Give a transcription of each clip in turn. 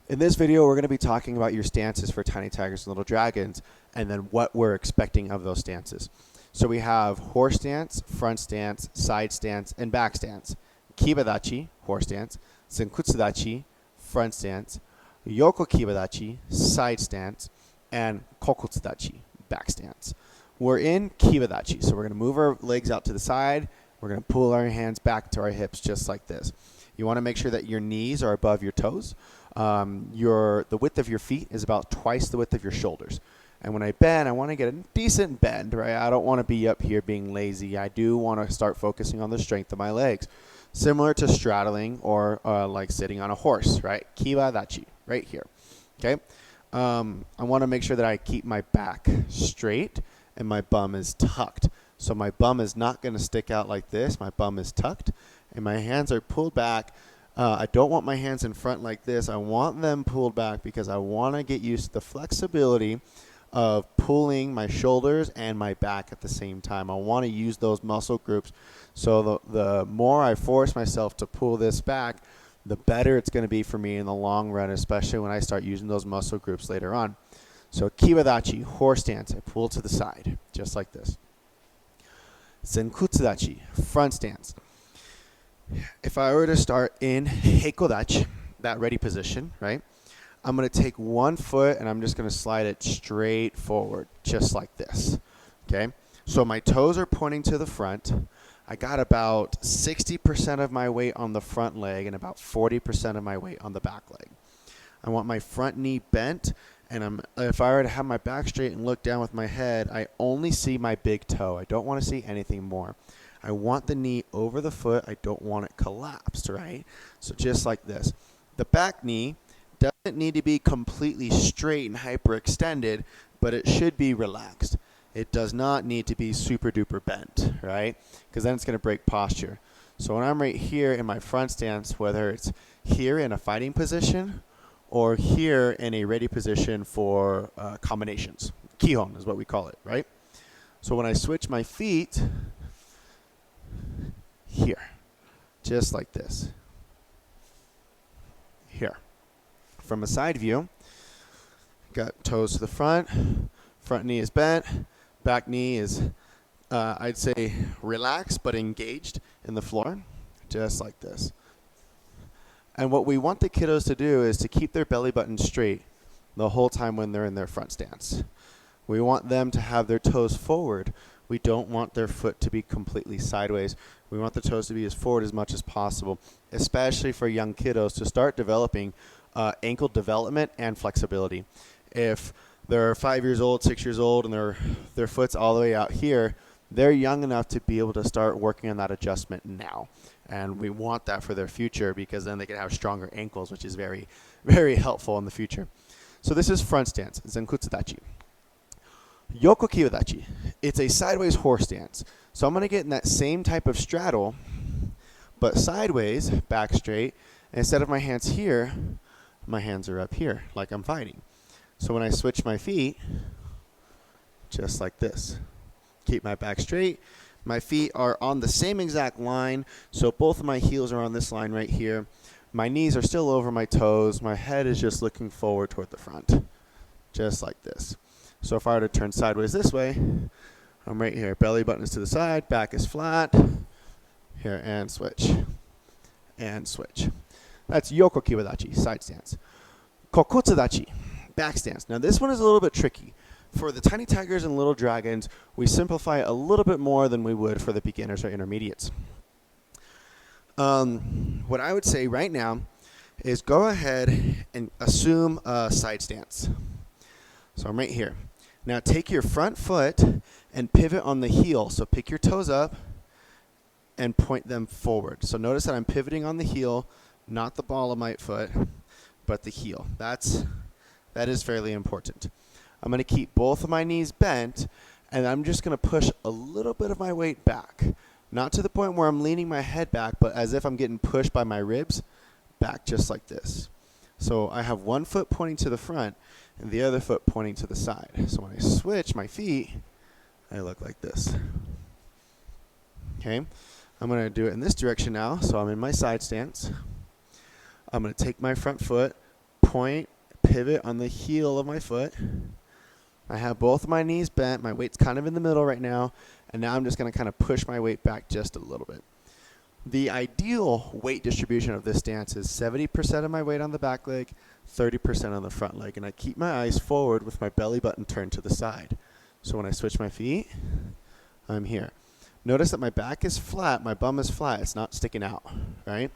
In this video, we're going to be talking about your stances for tiny tigers and little dragons, and then what we're expecting of those stances. So we have horse stance, front stance, side stance, and back stance. Kibadachi, horse stance, Zenkutsudachi, front stance, Yoko Kibadachi, side stance, and Kokutsudachi, back stance. We're in Kibadachi, so we're going to move our legs out to the side. We're going to pull our hands back to our hips just like this. You want to make sure that your knees are above your toes. The width of your feet is about twice the width of your shoulders. And when I bend, I want to get a decent bend, right? I don't want to be up here being lazy. I do want to start focusing on the strength of my legs. Similar to straddling or like sitting on a horse, right? Kibadachi, right here, okay? I want to make sure that I keep my back straight and my bum is tucked. So my bum is not going to stick out like this. My bum is tucked and my hands are pulled back. I don't want my hands in front like this. I want them pulled back because I want to get used to the flexibility of pulling my shoulders and my back at the same time. I want to use those muscle groups. So the more I force myself to pull this back, the better it's going to be for me in the long run, especially when I start using those muscle groups later on. So Kibadachi, horse stance, I pull to the side, just like this. Zenkutsudachi, front stance. If I were to start in Heikodachi, that ready position, right? I'm going to take one foot and I'm just going to slide it straight forward, just like this, okay? So my toes are pointing to the front. I got about 60% of my weight on the front leg and about 40% of my weight on the back leg. I want my front knee bent, and if I were to have my back straight and look down with my head, I only see my big toe. I don't want to see anything more. I want the knee over the foot. I don't want it collapsed, right? So just like this. The back knee doesn't need to be completely straight and hyperextended, but it should be relaxed. It does not need to be super duper bent, right? Because then it's going to break posture. So when I'm right here in my front stance, whether it's here in a fighting position or here in a ready position for combinations, Kihon is what we call it, right? So when I switch my feet, here, just like this, here. From a side view, got toes to the front knee is bent, back knee is, I'd say, relaxed but engaged in the floor, just like this. And what we want the kiddos to do is to keep their belly button straight the whole time when they're in their front stance. We want them to have their toes forward. We don't want their foot to be completely sideways. We want the toes to be as forward as much as possible, especially for young kiddos to start developing ankle development and flexibility. If they're 5 years old, 6 years old, and their foot's all the way out here, they're young enough to be able to start working on that adjustment now. And we want that for their future because then they can have stronger ankles, which is very, very helpful in the future. So this is front stance, Zenkutsudachi. Yoko Kibadachi. It's a sideways horse stance. So I'm going to get in that same type of straddle, but sideways, back straight. And instead of my hands here, my hands are up here, like I'm fighting. So when I switch my feet, just like this. Keep my back straight. My feet are on the same exact line, so both of my heels are on this line right here. My knees are still over my toes. My head is just looking forward toward the front, just like this. So if I were to turn sideways this way, I'm right here. Belly button is to the side, back is flat. Here, and switch. And switch. That's Yoko Kibadachi, side stance. Kokutsudachi, back stance. Now this one is a little bit tricky. For the tiny tigers and little dragons, we simplify it a little bit more than we would for the beginners or intermediates. What I would say right now is go ahead and assume a side stance. So I'm right here. Now take your front foot and pivot on the heel. So pick your toes up and point them forward. So notice that I'm pivoting on the heel, not the ball of my foot, but the heel. That is fairly important. I'm going to keep both of my knees bent, and I'm just going to push a little bit of my weight back. Not to the point where I'm leaning my head back, but as if I'm getting pushed by my ribs back just like this. So I have one foot pointing to the front and the other foot pointing to the side. So when I switch my feet, I look like this. Okay, I'm going to do it in this direction now. So I'm in my side stance. I'm going to take my front foot, point, pivot on the heel of my foot. I have both of my knees bent. My weight's kind of in the middle right now. And now I'm just going to kind of push my weight back just a little bit. The ideal weight distribution of this stance is 70% of my weight on the back leg, 30% on the front leg. And I keep my eyes forward with my belly button turned to the side. So when I switch my feet, I'm here. Notice that my back is flat, my bum is flat. It's not sticking out, right?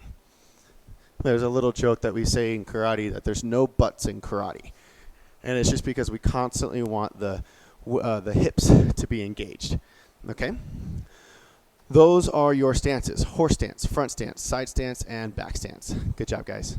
There's a little joke that we say in karate that there's no butts in karate. And it's just because we constantly want the hips to be engaged. Okay? Those are your stances: horse stance, front stance, side stance, and back stance. Good job, guys.